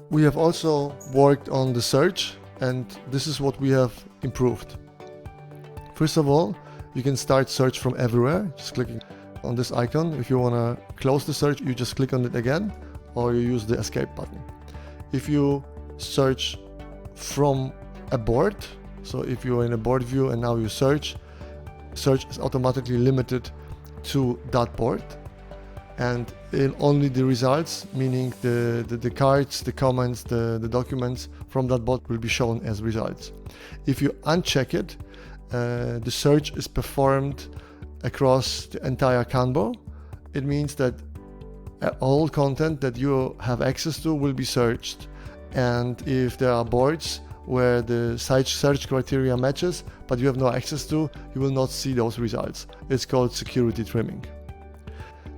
We have also worked on the search, and this is what we have improved. First of all, you can start search from everywhere, just clicking on this icon. If you want to close the search, you just click on it again, or you use the escape button. If you search from a board, so if you're in a board view and now you search is automatically limited to that board, and only the results, meaning the cards, the comments, the documents from that board will be shown as results. If you uncheck it, the search is performed across the entire Kanban. It means that all content that you have access to will be searched, and if there are boards where the search criteria matches but you have no access to, you will not see those results. It's called security trimming.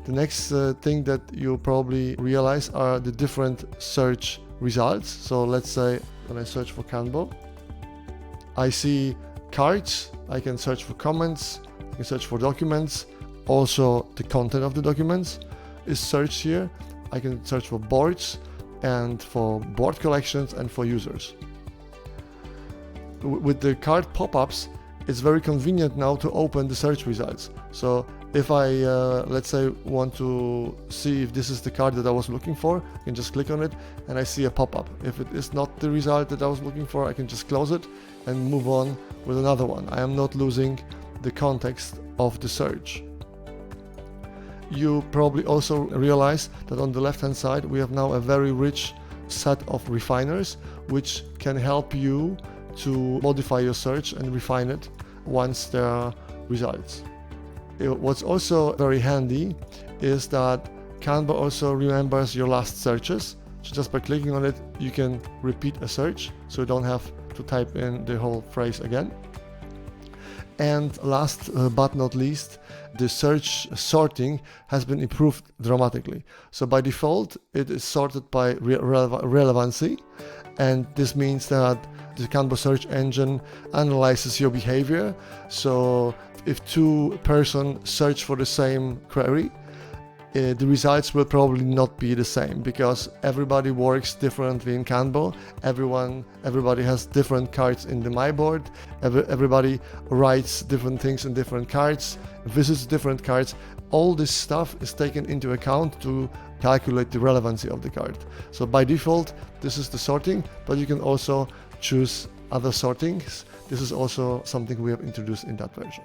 The next thing that you probably realize are the different search results. So let's say when I search for Kanban, I see cards, I can search for comments, I can search for documents, also the content of the documents is searched here. I can search for boards and for board collections and for users. With the card pop-ups, it's very convenient now to open the search results. So if I, let's say, want to see if this is the card that I was looking for, I can just click on it and I see a pop-up. If it is not the result that I was looking for, I can just close it and move on with another one. I am not losing the context of the search. You probably also realize that on the left-hand side, we have now a very rich set of refiners, which can help you to modify your search and refine it once there are results. What's also very handy is that Kanban also remembers your last searches. So just by clicking on it, you can repeat a search, so you don't have to type in the whole phrase again. And last but not least, the search sorting has been improved dramatically. So by default, it is sorted by relevancy, and this means that the Kanban search engine analyzes your behavior. So if two persons search for the same query, the results will probably not be the same, because everybody works differently in Kanban. Everybody has different cards in the My Board. Everybody writes different things in different cards, visits different cards. All this stuff is taken into account to calculate the relevancy of the card. So by default, this is the sorting, but you can also choose other sortings. This is also something we have introduced in that version.